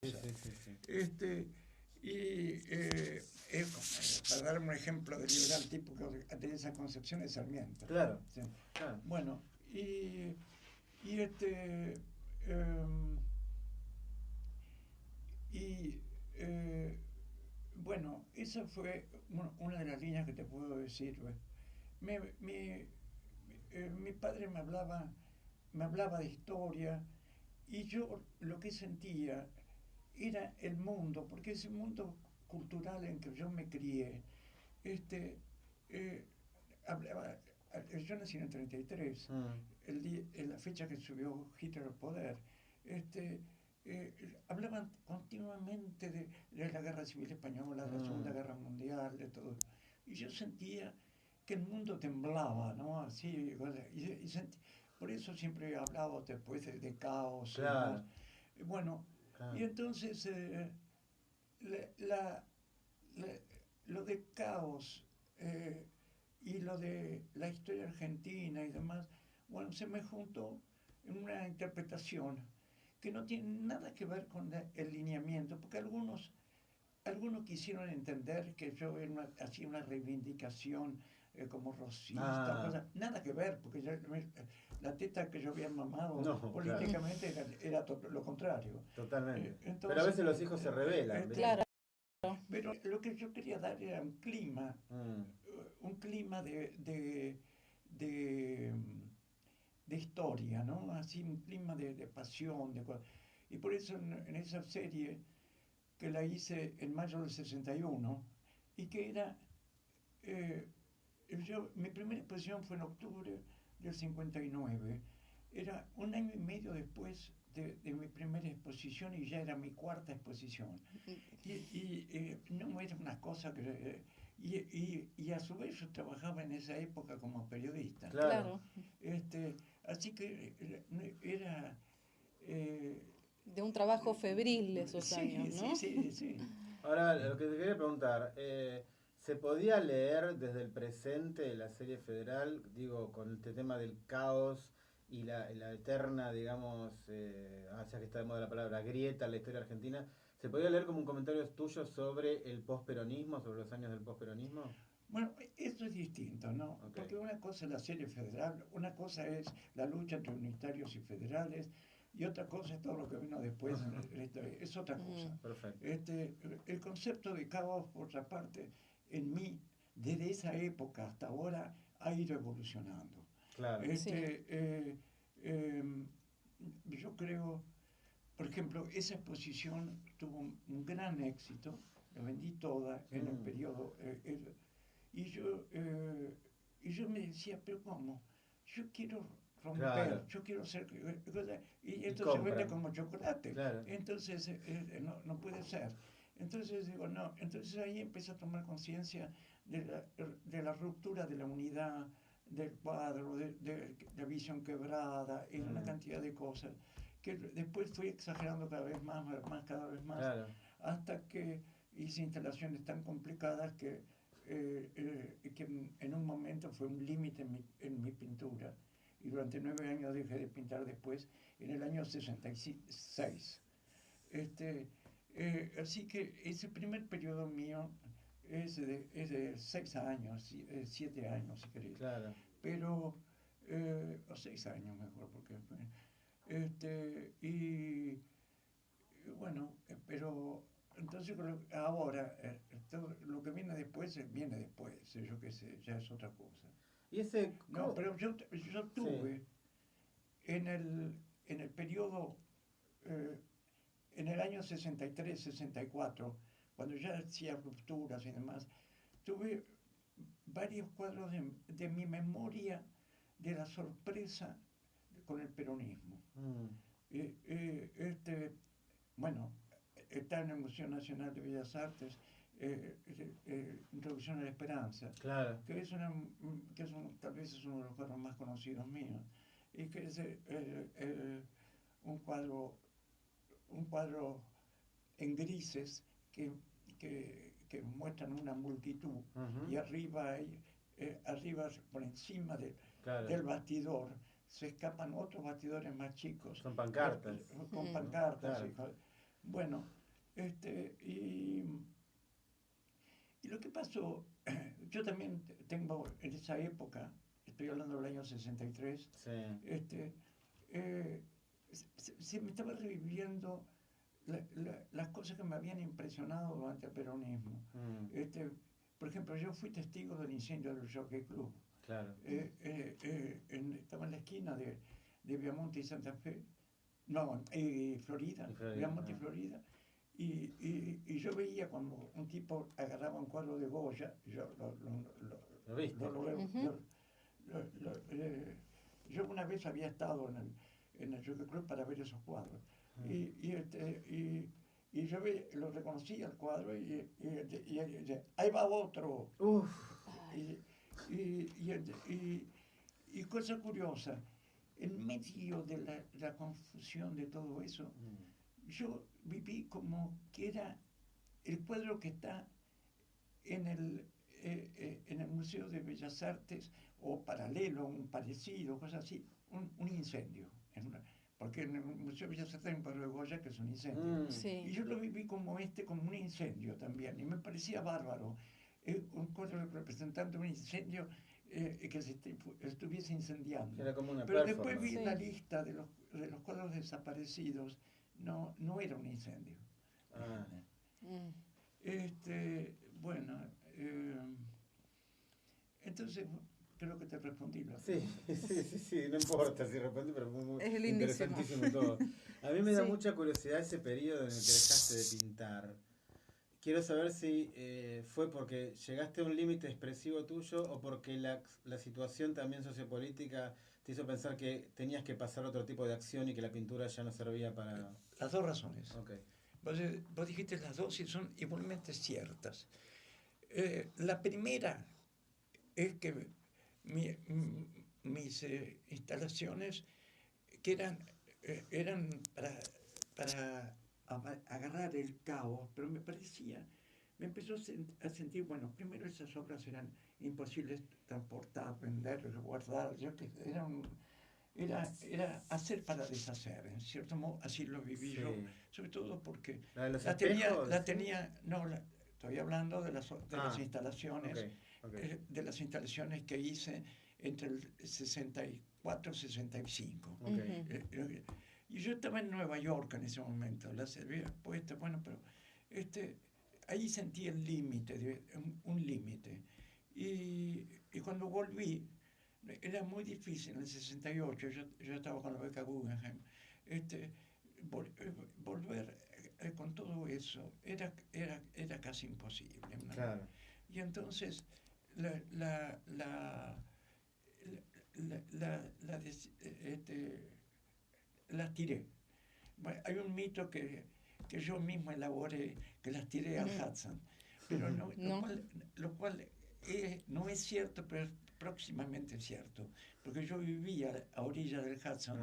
Sí, sí, sí, sí. Este, y para dar un ejemplo de liberal típico de esa concepción es Sarmiento. Claro, ¿Sí? claro. Bueno, y este, em, y eh, bueno, esa fue una de las líneas que te puedo decir. ¿Ves? Me- mi, mi padre me hablaba de historia y yo lo que sentía era el mundo, porque ese mundo cultural en que yo me crié, este, eh, hablaba, yo nací en el 33, Mm, en la fecha que subió Hitler al poder, este, hablaban continuamente de la Guerra Civil Española, de la Segunda mm, Guerra Mundial, de todo. Y yo sentía que el mundo temblaba, ¿no? Así, por eso siempre he hablado después de caos y demás. claro, Bueno, y claro. entonces la, la- la- lo de caos eh, y lo de la historia argentina y demás, bueno, se me juntó en una interpretación que no tiene nada que ver con el lineamiento, porque algunos quisieron entender que yo hacía una reivindicación como rosista o Ah, cosas, nada que ver, porque la teta que yo había mamado no, claro, políticamente era lo contrario. totalmente. Pero a Entonces, veces los hijos se rebelan, ¿viste? este, pero lo que yo quería dar era Mm, un clima de, de historia, ¿no? Así un clima de pasión. Y por eso en esa serie que la hice en mayo del 61 y que era, eh, mi primera exposición fue en octubre del 59. Era un año y medio después de mi primera exposición y ya era mi cuarta exposición. Y no era una cosa que... y a su vez yo trabajaba en esa época como periodista. claro. Así que era... eh, De un trabajo febril de esos años, sí, sí, ¿no? sí, sí. Ahora, lo que te quería preguntar, ¿se podía leer desde el presente la serie federal, digo, con este tema del caos y la eterna, digamos, ya que está de moda la palabra, grieta en la historia argentina, ¿se podía leer como un comentario tuyo sobre el posperonismo, sobre los años del posperonismo? Bueno, esto es distinto, ¿no? Ok. Porque una cosa es la serie federal, una cosa es la lucha entre unitarios y federales, y otra cosa es todo lo que vino después en la historia. Es otra cosa. Mm. Perfecto. Este, el concepto de caos, por otra parte, en mí, desde esa época hasta ahora, ha ido evolucionando. Claro. Sí. Este, eh, eh, yo creo, por ejemplo, esa exposición tuvo un gran éxito, la vendí toda en el Mm, periodo. Y yo, eh, y yo me decía, pero ¿cómo? Yo quiero romper, claro. yo quiero ser... Y Y esto se vende compran. como chocolate. Claro. Entonces, no, no puede ser. Entonces digo, no. Entonces ahí empecé a tomar conciencia de la ruptura de la unidad del cuadro, de la visión quebrada y una Mm, cantidad de cosas que después fui exagerando cada vez más, cada vez más, claro. hasta que hice instalaciones tan complicadas que en un momento fue un límite en mi pintura. Y durante 9 años dejé de pintar después, en el año 66. Este, Así que ese primer periodo mío es de 6 años, 7 años si queréis. Claro. Pero, o 6 años mejor, porque... y bueno, pero entonces ahora, todo lo que viene después, yo qué sé, ya es otra cosa. ¿Y ese, No, cómo? pero yo Sí. tuve en el periodo, eh, en el año 63, 64, cuando ya hacía rupturas y demás, tuve varios cuadros de mi memoria de la sorpresa con el peronismo. Mm, Bueno, está en el Museo Nacional de Bellas Artes, Introducción a la Esperanza, claro. tal vez es uno de los cuadros más conocidos míos, y que es un cuadro, un cuadro en grises que muestran una multitud Ujú, y arriba por encima claro. del bastidor se escapan otros bastidores más chicos Son pancartas, con Mm. ¿no? pancartas. Claro. Bueno, y lo que pasó, yo también tengo en esa época, estoy hablando del año 63, Sí. Se me estaba reviviendo las cosas que me habían impresionado durante el peronismo. Mm, Por ejemplo, yo fui testigo del incendio del Jockey Club. claro. Estaba en la esquina de Viamonte y Santa Fe, no, Florida, Y Florida, Viamonte y Florida, y yo veía cuando un tipo agarraba un cuadro de Goya, yo ¿Lo viste? yo una vez había estado en el Jockey Club para ver esos cuadros, y yo lo reconocía el cuadro, y ahí va otro. Uf. Y, y, y cosa curiosa, en medio de la confusión de todo eso, yo viví como que era el cuadro que está en el Museo de Bellas Artes, o paralelo, un parecido, cosas así, un incendio. Porque en el Museo de Bellas Artes hay un cuadro de Goya que es un incendio. Y Sí. yo lo viví como un incendio también, y me parecía bárbaro. Un cuadro representando un incendio, que se estuviese incendiando. Era como una Pero después performance. vi Sí. la lista de los cuadros desaparecidos, no era un incendio. Ah. Mm. Bueno, entonces creo que te respondí la Sí, sí, no importa si responde, pero fue muy Es lindísimo. interesantísimo todo. A mí me da Sí. mucha curiosidad ese periodo en el que dejaste de pintar. Quiero saber si fue porque llegaste a un límite expresivo tuyo o porque la situación también sociopolítica te hizo pensar que tenías que pasar a otro tipo de acción y que la pintura ya no servía para... Las dos razones. Okay. Vos dijiste las dos y son igualmente ciertas. La primera es que mis instalaciones, que eran para agarrar el caos, pero me empezó a sentir, bueno, primero esas obras eran imposibles transportar, vender, guardar, era hacer para deshacer, en cierto modo, así lo viví Sí. yo, sobre todo porque ¿La de los espejos? estoy hablando de las instalaciones, Okay. de las instalaciones que hice entre el 64 y 65. Okay. Y yo estaba en Nueva York en ese momento, las había puestas, bueno, pero ahí sentí el límite, un límite. Y cuando volví, era muy difícil, en el 68, yo estaba con la beca Guggenheim, volver con todo eso era casi imposible, ¿no? Claro. Y entonces la, la, la, las tiré. Bueno, hay un mito que yo mismo elaboré, que las tiré al Hudson, pero No. lo cual no es cierto, pero es próximamente cierto, porque yo vivía a orilla del Hudson,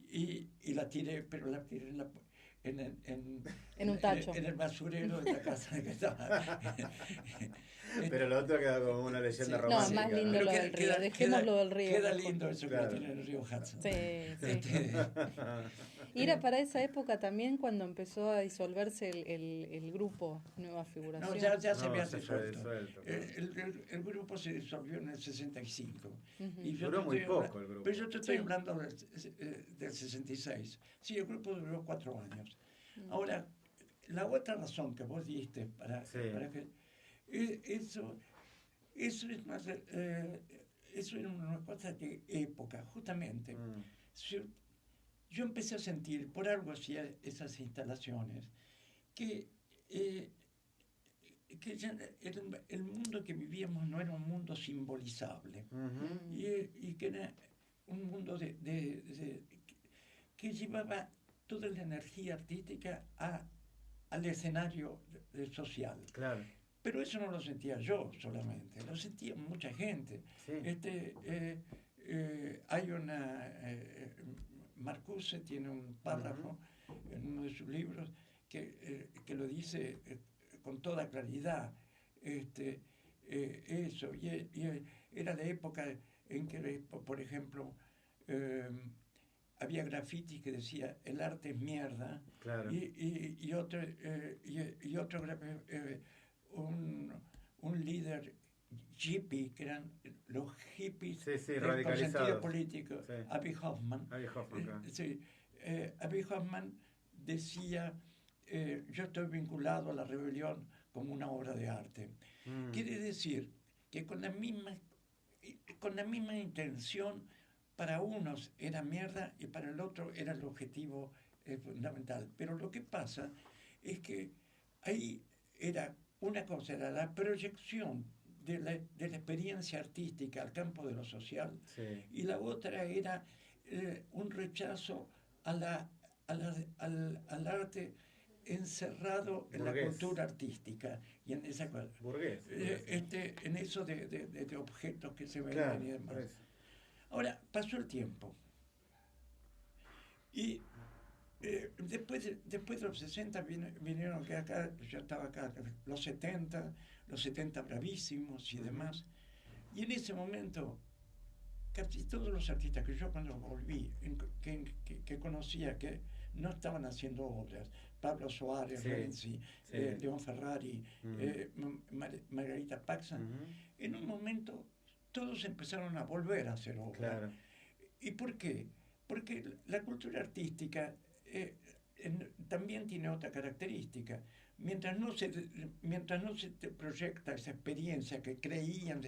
y la tiré, pero la tiré En un tacho. en el basurero de la casa que estaba. Pero lo otro queda como una leyenda Sí. romántica. No, más lindo Pero lo del río. Dejémoslo del río. Queda mejor. lindo eso, Claro. que lo tiene el río Hudson. Sí. Y era para esa época también cuando empezó a disolverse el grupo Nueva Figuración. No, ya se había se disuelto. fue disuelto, claro. El grupo se disolvió en el 65. Y Duró muy poco el grupo. Pero yo te estoy Sí. hablando del 66. Sí, el grupo duró 4 años. Ahora, la otra razón que vos diste para que... Eso es más... eso era una cosa de época, justamente. Yo empecé a sentir, por algo hacía esas instalaciones, que ya el mundo que vivíamos no era un mundo simbolizable, y que era un mundo que llevaba toda la energía artística al escenario social. Claro. Pero eso no lo sentía yo solamente, lo sentía mucha gente. Sí. Hay Marcuse tiene un párrafo en uno de sus libros que lo dice con toda claridad. Eso, y era la época en que, por ejemplo, había grafitis que decía el arte es mierda, Claro. y otro, un líder hippie, que eran los hippies Sí, sí, por sentido radicalizados. político, Sí. Abbie Hoffman. Abbie Hoffman, claro. Sí, Abbie Hoffman decía, yo estoy vinculado a la rebelión como una obra de arte. Quiere decir que con la misma intención, para unos era mierda y para el otro era el objetivo fundamental. Pero lo que pasa es que ahí era una cosa, era la proyección de la experiencia artística al campo de lo social, Sí. y la otra era un rechazo al arte encerrado en Burgués. la cultura artística y en esa cosa. Burgués. En eso de objetos que se venden, Claro, y demás. por eso. Ahora, pasó el tiempo. Y después de los 60 vinieron, que acá, yo estaba acá, los 70 bravísimos y demás. Y en ese momento, casi todos los artistas que yo cuando volví, que conocía, que no estaban haciendo obras, Pablo Suárez, Sí, Renzi, sí. León Ferrari, Margarita Paxson, en un momento todos empezaron a volver a hacer obras. Claro. ¿Y por qué? Porque la cultura artística también tiene otra característica. Mientras no se te proyecta esa experiencia que creían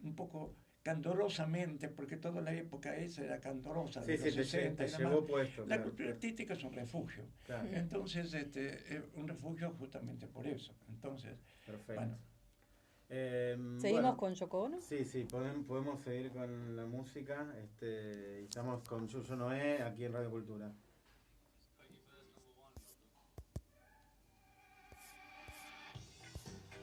un poco candorosamente, porque toda la época esa era candorosa, Sí, de sí, los te 60 y llevó demás. puesto. La Claro. cultura artística es un refugio. Claro. Entonces, un refugio justamente por eso. Entonces, Perfecto. bueno. ¿Seguimos con Yoko Ono? Sí, sí, podemos seguir con la música. Estamos con Yuyo Noé aquí en Radio Cultura.